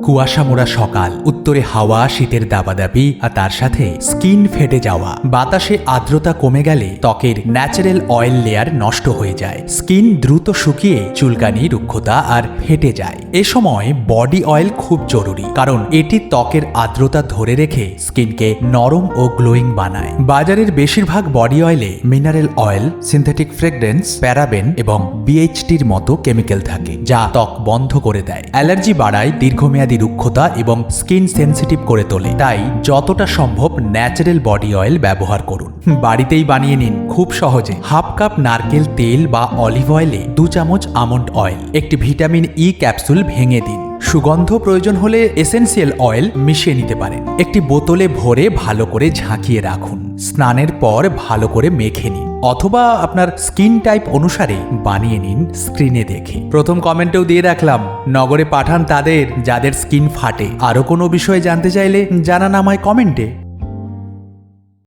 কুয়াশা মোড়া সকাল, উত্তরে হাওয়া, শীতের দাবাদাবি আর তার সাথে স্কিন ফেটে যাওয়া। বাতাসে আর্দ্রতা কমে গেলে ত্বকের ন্যাচারাল অয়েল লেয়ার নষ্ট হয়ে যায়। স্কিন দ্রুত শুকিয়ে চুলকানি, রুক্ষতা আর ফেটে যায়। এ সময় বডি অয়েল খুব জরুরি, কারণ এটি ত্বকের আর্দ্রতা ধরে রেখে স্কিনকে নরম ও গ্লোয়িং বানায়। বাজারের বেশিরভাগ বডি অয়েলে mineral oil, synthetic fragrance, paraben এবং বিএইচটির মতো কেমিক্যাল থাকে, যা ত্বক বন্ধ করে দেয়, অ্যালার্জি বাড়ায়, দীর্ঘমেয়াদী রুক্ষতা এবং স্কিন সেনসিটিভ করে তোলে। তাই যতটা সম্ভব ন্যাচারাল বডি অয়েল ব্যবহার করুন। বাড়িতেই বানিয়ে নিন খুব সহজে। হাফ কাপ নারকেল তেল বা অলিভ অয়েলে 2 চামচ আমন্ড অয়েল, একটি ভিটামিন ই ক্যাপসুল ভেঙে দিন। সুগন্ধ প্রয়োজন হলে এসেনশিয়াল অয়েল মিশিয়ে নিতে পারেন। একটি বোতলে ভরে ভালো করে ঝাঁকিয়ে রাখুন। স্নানের পর ভালো করে মেখে নিন, অথবা আপনার স্কিন টাইপ অনুসারে বানিয়ে নিন স্ক্রিনে দেখে। প্রথম কমেন্টেও দিয়ে রাখলাম, নগরে পাঠান তাদের যাদের স্কিন ফাটে। আরও কোনো বিষয়ে জানতে চাইলে জানান আমায় কমেন্টে।